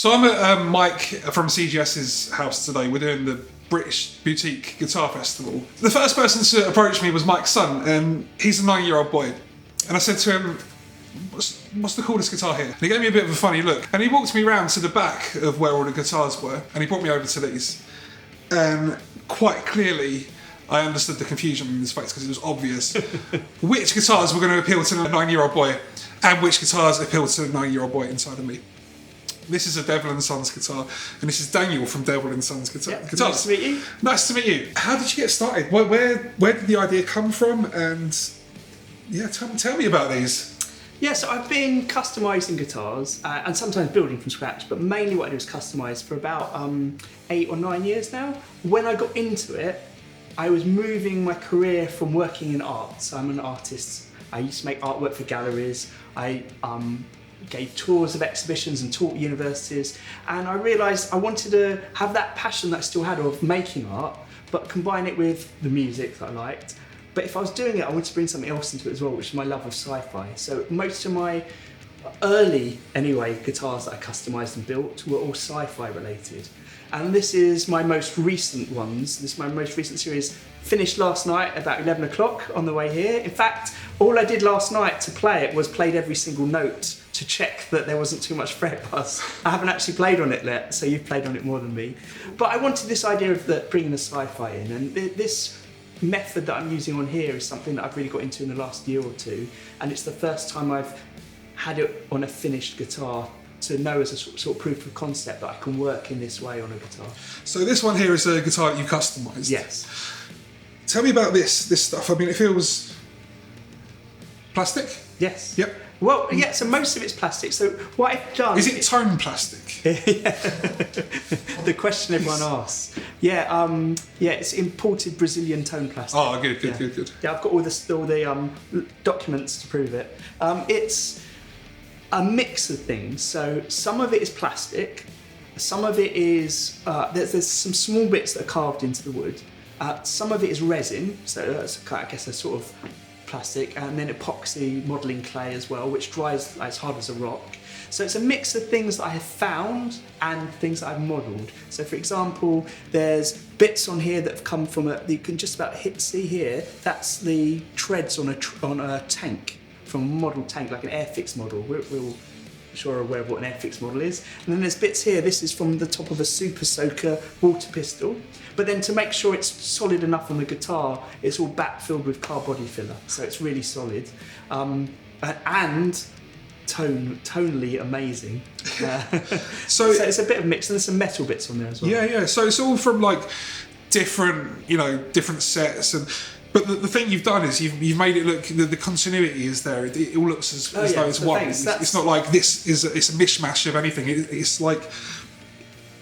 So I'm at Mike from CGS's house today. We're doing the British Boutique Guitar Festival. The first person to approach me was Mike's son, and he's a 9-year-old boy. And I said to him, what's the coolest guitar here? And he gave me a bit of a funny look. And he walked me round to the back of where all the guitars were, and he brought me over to these. And quite clearly, I understood the confusion in his face because it was obvious which guitars were going to appeal to the 9-year-old boy and which guitars appeal to the 9-year-old boy inside of me. This is a Devil & Sons guitar, and this is Daniel from Devil & Sons Guitars. Nice to meet you. Nice to meet you. How did you get started? Where did the idea come from? And yeah, tell me about these. Yeah, so I've been customising guitars and sometimes building from scratch, but mainly what I do is customise for about 8 or 9 years now. When I got into it, I was moving my career from working in art. So I'm an artist. I used to make artwork for galleries. I gave tours of exhibitions and taught universities. And I realised I wanted to have that passion that I still had of making art, but combine it with the music that I liked. But if I was doing it, I wanted to bring something else into it as well, which is my love of sci-fi. So most of my early, guitars that I customised and built were all sci-fi related. And this is my most recent ones. This is my most recent series. Finished last night about 11 o'clock on the way here. In fact, all I did last night to play it was played every single note to check that there wasn't too much fret buzz. I haven't actually played on it yet, so you've played on it more than me. But I wanted this idea of bringing the sci-fi in, and this method that I'm using on here is something that I've really got into in the last year or two, and it's the first time I've had it on a finished guitar to know as a sort of proof of concept that I can work in this way on a guitar. So this one here is a guitar that you customised. Yes. Tell me about this stuff. I mean, it feels plastic. Yes. Yep. Well, yeah, so most of it's plastic. So what I've done... Is it tone plastic? The question everyone asks. Yeah, it's imported Brazilian tone plastic. Oh, good. Yeah, I've got all the documents to prove it. It's a mix of things. So some of it is plastic. Some of it is... there's some small bits that are carved into the wood. Some of it is resin. So that's, I guess, a sort of... plastic, and then epoxy modelling clay as well, which dries as hard as a rock. So it's a mix of things that I have found and things that I've modelled. So for example, there's bits on here that have come from you can just about see here, that's the treads on a tank, from a model tank, like an Airfix model. We're sure aware of what an Airfix model is. And then there's bits here, this is from the top of a Super Soaker water pistol. But then to make sure it's solid enough on the guitar, it's all back-filled with car body filler, so it's really solid. And tonally amazing. So it's a bit of mix, and there's some metal bits on there as well. Yeah. So it's all from like different sets, but the thing you've done is you've made it look, the continuity is there. It all looks as though it's one. It's not like it's a mishmash of anything. It's like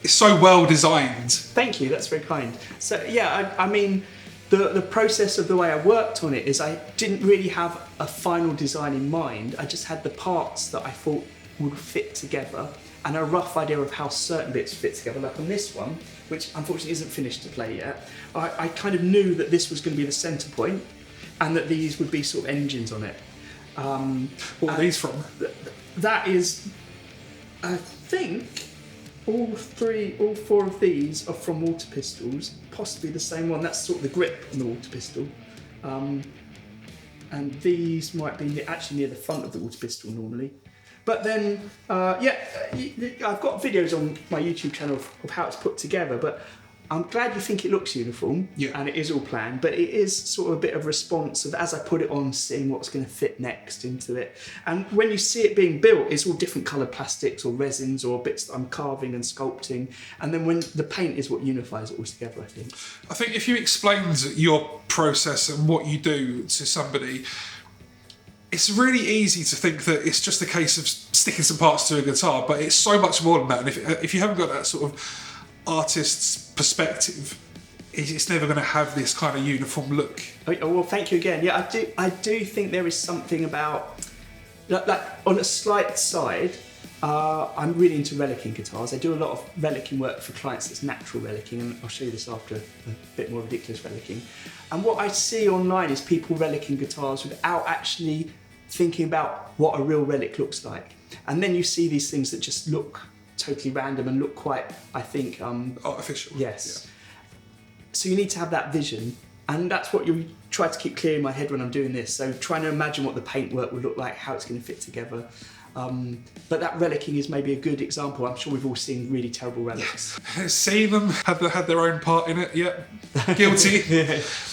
it's so well designed. Thank you. That's very kind. So yeah, I mean, the process of the way I worked on it is I didn't really have a final design in mind. I just had the parts that I thought would fit together and a rough idea of how certain bits fit together. Like on this one, which unfortunately isn't finished to play yet, I kind of knew that this was going to be the centre point and that these would be sort of engines on it. What are these from? That is, I think, all four of these are from water pistols, possibly the same one. That's sort of the grip on the water pistol. And these might be actually near the front of the water pistol normally. But then, I've got videos on my YouTube channel of how it's put together, but I'm glad you think it looks uniform, and it is all planned, but it is sort of a bit of response of, as I put it on, seeing what's going to fit next into it. And when you see it being built, it's all different coloured plastics or resins or bits that I'm carving and sculpting, and then when the paint is what unifies it all together, I think. I think if you explained your process and what you do to somebody, it's really easy to think that it's just a case of sticking some parts to a guitar, but it's so much more than that. And if you haven't got that sort of artist's perspective, it's never going to have this kind of uniform look. Oh, well, thank you again. Yeah, I do think there is something about, like on a slight side, I'm really into relicing guitars. I do a lot of relicing work for clients that's natural relicing, and I'll show you this after, a bit more ridiculous relicing. And what I see online is people relicing guitars without actually thinking about what a real relic looks like. And then you see these things that just look totally random and look quite, I think, artificial. Yes. So you need to have that vision, and that's what you try to keep clear in my head when I'm doing this. So trying to imagine what the paintwork would look like, how it's going to fit together. But that relicing is maybe a good example. I'm sure we've all seen really terrible relics. Seen them, had their own part in it, yeah. Guilty.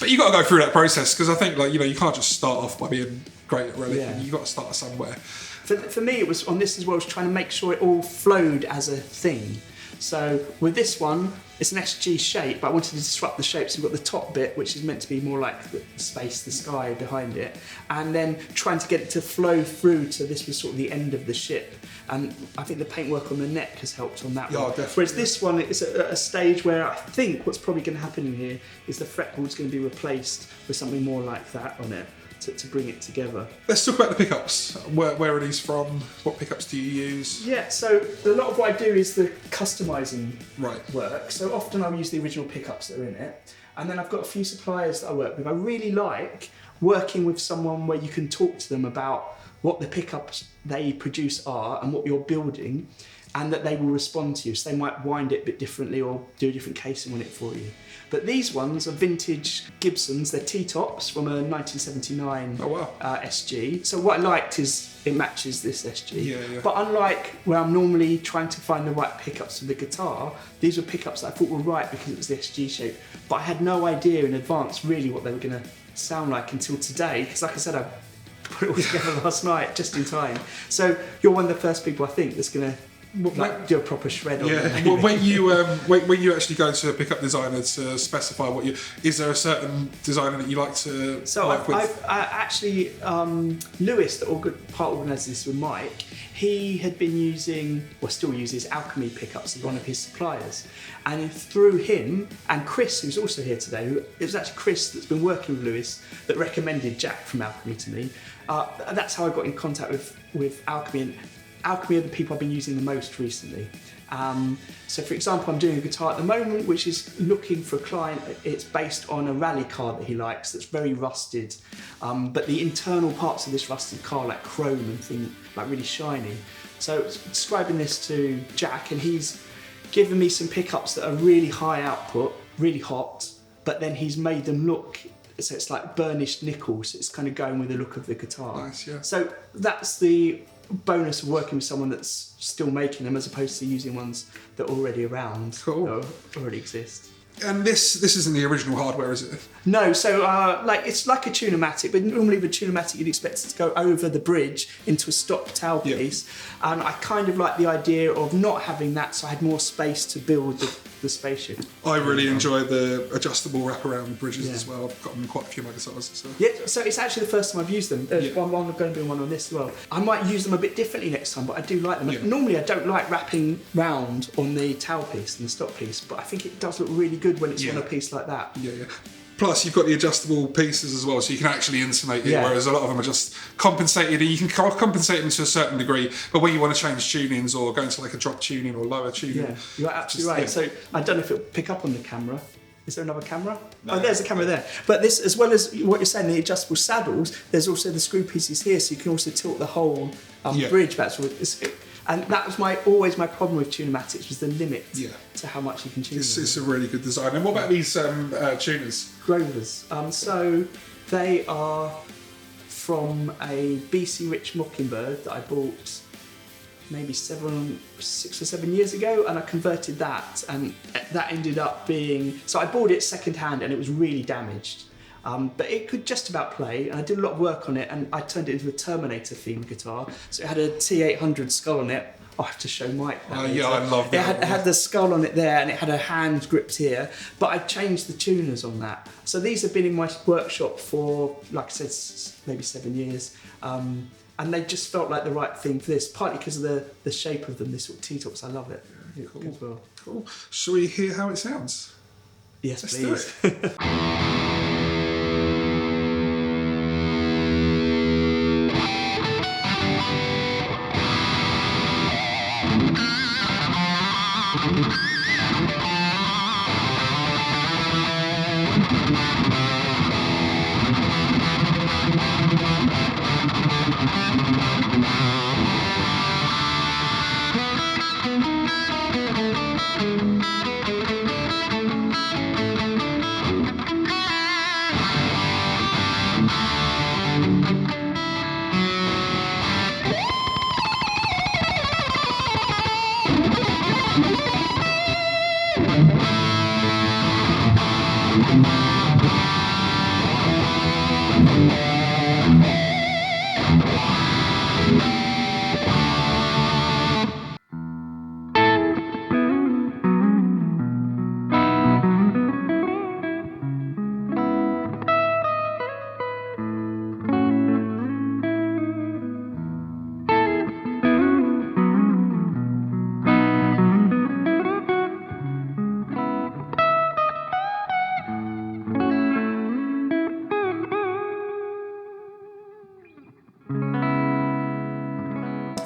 But you got to go through that process, because I think, like, you know, you can't just start off by being great at relicing. Yeah. You've got to start somewhere. For me, it was on this as well, was trying to make sure it all flowed as a thing. So with this one, it's an SG shape, but I wanted to disrupt the shape. So we've got the top bit, which is meant to be more like the space, the sky behind it, and then trying to get it to flow through to this was sort of the end of the ship. And I think the paintwork on the neck has helped on that one. Definitely. Whereas this one, it's at a stage where I think what's probably going to happen in here is the fretboard's going to be replaced with something more like that on it. To bring it together. Let's talk about the pickups. Where are these from? What pickups do you use? Yeah, so a lot of what I do is the customising Right. work. So often I'll use the original pickups that are in it. And then I've got a few suppliers that I work with. I really like working with someone where you can talk to them about what the pickups they produce are and what you're building, and that they will respond to you. So they might wind it a bit differently or do a different casing on it for you. But these ones are vintage Gibsons. They're T-tops from a 1979 SG. So what I liked is it matches this SG. Yeah. But unlike where I'm normally trying to find the right pickups for the guitar, these were pickups that I thought were right because it was the SG shape. But I had no idea in advance really what they were going to sound like until today. Because like I said, I put it all together last night just in time. So you're one of the first people I think that's going to do a proper shred on it. Well, when you actually go to a pickup designer to specify is there a certain designer that you like to work with? I've actually Lewis, that part organised this with Mike. He had been using, or still uses, Alchemy pickups as one of his suppliers, and through him and Chris, who's also here today. It was actually Chris that's been working with Lewis that recommended Jack from Alchemy to me. That's how I got in contact with Alchemy. And Alchemy are the people I've been using the most recently. So for example, I'm doing a guitar at the moment which is looking for a client. It's based on a rally car that he likes that's very rusted, but the internal parts of this rusted car, like chrome and things, like really shiny. So describing this to Jack, and he's given me some pickups that are really high output, really hot, but then he's made them look, so it's like burnished nickel, so it's kind of going with the look of the guitar. Nice, yeah. So that's the bonus of working with someone that's still making them as opposed to using ones that are already around. Cool. Or already exist. And this isn't the original hardware, is it? No, so it's like a Tune-o-matic, but normally with a Tune-o-matic you'd expect it to go over the bridge into a stock tailpiece. Yeah. And I kind of like the idea of not having that, so I had more space to build the spaceship. I really enjoy the adjustable wraparound bridges as well. I've got them in quite a few of my guitars. So. Yeah, so it's actually the first time I've used them. There's one I'm going to do one on this as well. I might use them a bit differently next time, but I do like them. Yeah. Normally I don't like wrapping round on the tailpiece and the stock piece, but I think it does look really good when it's on a piece like that. Yeah. Plus, you've got the adjustable pieces as well, so you can actually intonate it, whereas a lot of them are just compensated, and you can compensate them to a certain degree, but when you want to change tunings or go into like a drop tuning or lower tuning... Yeah, you're absolutely right. Yeah. So I don't know if it'll pick up on the camera. Is there another camera? No. Oh, there's a camera there. But this, as well as what you're saying, the adjustable saddles, there's also the screw pieces here, so you can also tilt the whole bridge back. And that was always my problem with Tune-o-matics, was the limit to how much you can tune. It's a really good design. And what about these tuners? Grovers. So they are from a BC Rich Mockingbird that I bought maybe 6 or 7 years ago, and I converted that, and that ended up being... So I bought it second hand and it was really damaged. But it could just about play, and I did a lot of work on it, and I turned it into a Terminator themed guitar. So it had a T800 skull on it. I'll have to show Mike that. Yeah, I love that. It had the skull on it there, and it had a hand gripped here, but I changed the tuners on that. So these have been in my workshop for, like I said, maybe 7 years. And they just felt like the right thing for this, partly because of the shape of them, this sort of T-tops. I love it. Yeah, cool. As well. Cool. Shall we hear how it sounds? Yes, Let's please. Do it.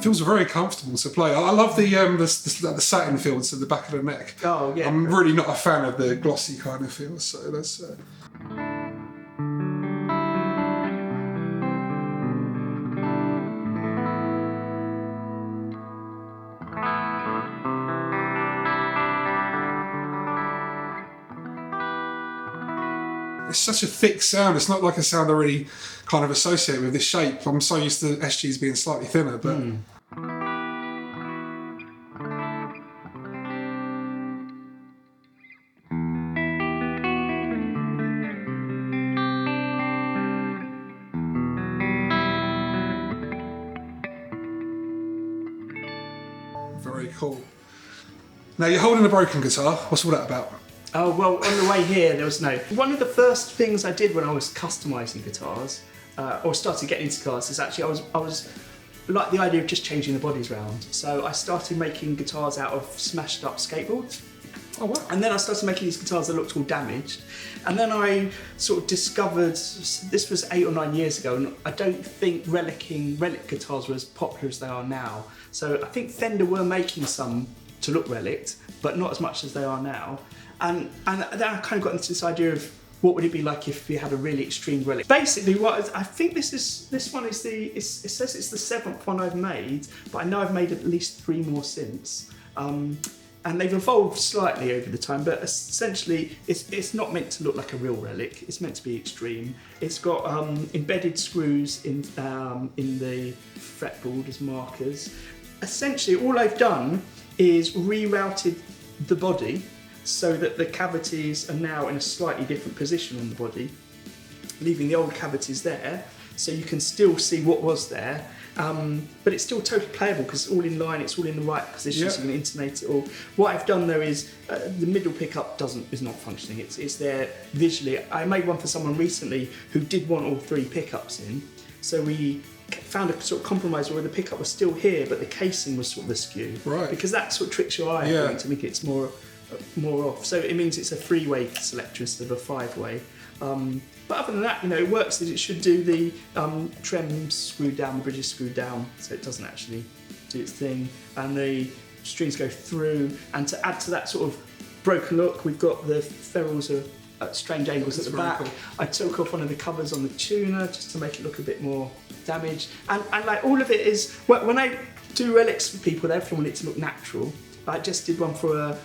feels very comfortable to play. I love the satin feel to the back of the neck. Oh yeah. I'm really not a fan of the glossy kind of feel, so that's. It's such a thick sound. It's not like a sound I really kind of associate with this shape. I'm so used to SGs being slightly thinner, but. Very cool. Now you're holding a broken guitar. What's all that about? Oh, well, on the way here, there was no... One of the first things I did when I was customising guitars, or started getting into guitars, is actually I was like the idea of just changing the bodies round. So I started making guitars out of smashed up skateboards. Oh, wow. And then I started making these guitars that looked all damaged. And then I sort of discovered, this was 8 or 9 years ago, and I don't think Relic guitars were as popular as they are now. So I think Fender were making some to look relict, but not as much as they are now. And then I kind of got into this idea of what would it be like if we had a really extreme relic. Basically, what I think this one is it says it's the 7th one I've made, but I know I've made at least 3 more since. And they've evolved slightly over the time, but essentially it's not meant to look like a real relic. It's meant to be extreme. It's got embedded screws in the fretboard as markers. Essentially, all I've done is rerouted the body so that the cavities are now in a slightly different position on the body, leaving the old cavities there, so you can still see what was there, but it's still totally playable because it's all in line, it's all in the right position, so you can intonate it all. What I've done though is the middle pickup is not functioning. It's there visually. I made one for someone recently who did want all 3 pickups in, so we found a sort of compromise where the pickup was still here, but the casing was sort of askew. Right. Because that sort of tricks your eye, I think, to make it more off. So it means it's a 3-way selector instead of a 5-way. But other than that, it works as it should do. The trem's screwed down, the bridge is screwed down, so it doesn't actually do its thing. And the strings go through. And to add to that sort of broken look, we've got the ferrules at strange angles at the back. Cool. I took off one of the covers on the tuner just to make it look a bit more damaged. And like all of it is, when I do relics for people, they often want it to look natural. I just did one for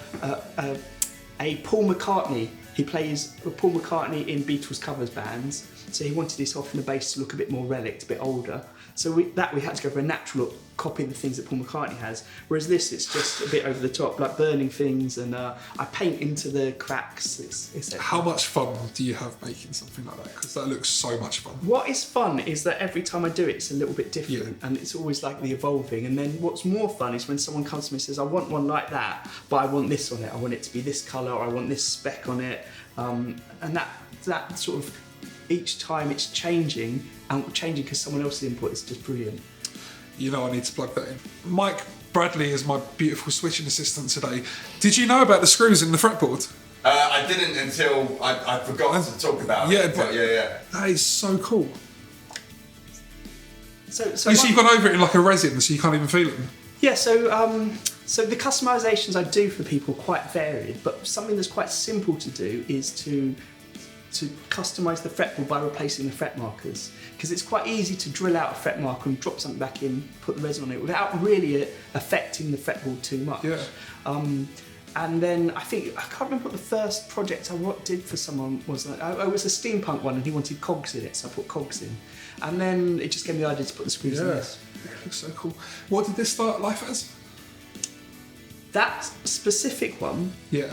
a Paul McCartney. He plays Paul McCartney in Beatles covers bands, so he wanted his off in the bass to look a bit more relict, a bit older. So we had to go for a natural look, copying the things that Paul McCartney has. Whereas this, it's just a bit over the top, like burning things, and I paint into the cracks. It's How much fun do you have making something like that? Because that looks so much fun. What is fun is that every time I do it, it's a little bit different, and it's always like the evolving. And then what's more fun is when someone comes to me and says, I want one like that, but I want this on it. I want it to be this colour, or I want this spec on it. And that sort of, each time it's changing, and changing because someone else's input is just brilliant. I need to plug that in. Mike Bradley is my beautiful switching assistant today. Did you know about the screws in the fretboard? I didn't until I forgot to talk about it. Yeah. That is so cool. So you've gone over it in like a resin, so you can't even feel it. Yeah, so the customisations I do for people are quite varied, but something that's quite simple to do is to customise the fretboard by replacing the fret markers, because it's quite easy to drill out a fret marker and drop something back in, put the resin on it without really affecting the fretboard too much. Yeah. And then I can't remember what the first project I did for someone was. It was a steampunk one, and he wanted cogs in it, so I put cogs in. And then it just gave me the idea to put the screws in this. It looks so cool. What did this start life as? That specific one. Yeah.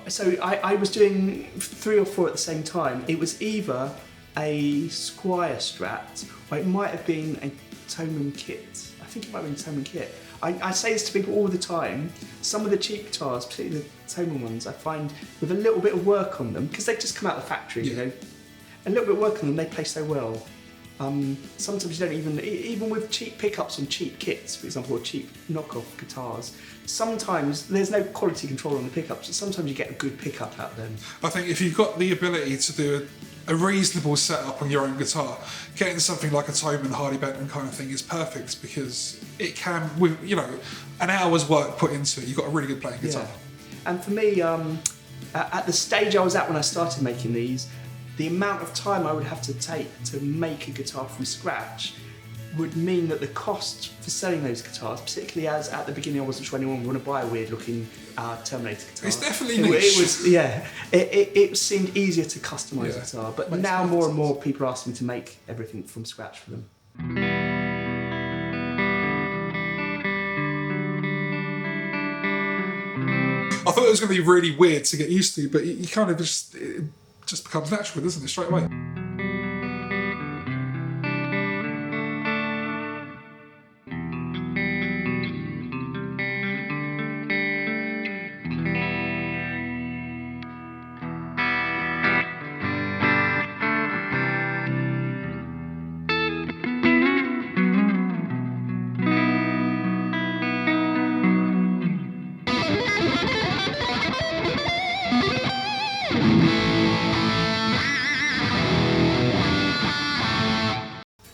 So I was doing 3 or 4 at the same time. It was either a Squire Strat, or it might have been a Toman kit. I think it might have been a Toman kit. I say this to people all the time. Some of the cheap guitars, particularly the Toman ones, I find with a little bit of work on them, because they just come out of the factory, a little bit of work on them, they play so well. Sometimes you don't even with cheap pickups on cheap kits, for example, or cheap knockoff guitars, sometimes there's no quality control on the pickups, but sometimes you get a good pickup out of them. I think if you've got the ability to do a reasonable setup on your own guitar, getting something like a Toman, Harley Benton kind of thing is perfect, because it can, with an hour's work put into it, you've got a really good playing guitar. Yeah. And for me, at the stage I was at when I started making these, the amount of time I would have to take to make a guitar from scratch would mean that the cost for selling those guitars, particularly as at the beginning I wasn't sure anyone would want to buy a weird looking Terminator guitar. It's definitely niche. It seemed easier to customise a guitar, but Makes now sense. more and more people are asking me to make everything from scratch for them. I thought it was going to be really weird to get used to, but you kind of it just becomes natural, doesn't it, straight away?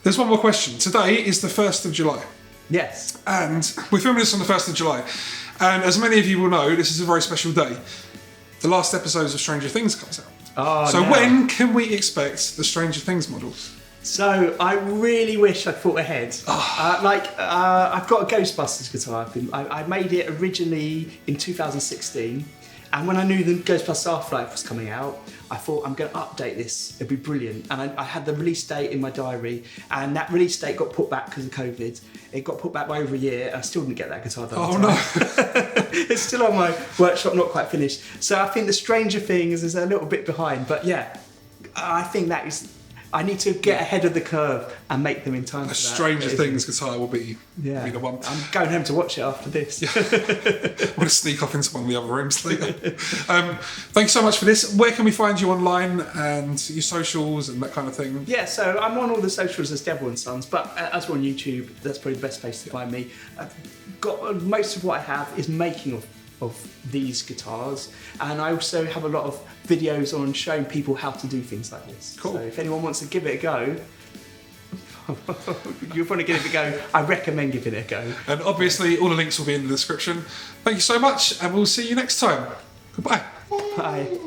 There's one more question. Today is the 1st of July. Yes. And we're filming this on the 1st of July. And as many of you will know, this is a very special day. The last episodes of Stranger Things comes out. Oh, so no. when can we expect the Stranger Things models? So I really wish I'd thought ahead. I've got a Ghostbusters guitar. I made it originally in 2016, and when I knew the Ghostbusters Afterlife was coming out, I thought I'm going to update this. It'd be brilliant. And I had the release date in my diary, and that release date got put back because of COVID. It got put back by over a year, and I still didn't get that guitar done. Oh no! It's still on my workshop, not quite finished. So I think the Stranger Things is a little bit behind, but yeah, I think that is. I need to get ahead of the curve and make them in time for that. The Stranger Things guitar will be the one. I'm going home to watch it after this. I'm going to sneak off into one of the other rooms later. Thank you so much for this. Where can we find you online and your socials and that kind of thing? Yeah, so I'm on all the socials as Devil and Sons, but as we're on YouTube, that's probably the best place to find me. Most of what I have is making of these guitars, and I also have a lot of videos on showing people how to do things like this. Cool. So if anyone wants to give it a go, you want to give it a go, I recommend giving it a go. And obviously all the links will be in the description. Thank you so much, and we'll see you next time. Goodbye. Bye.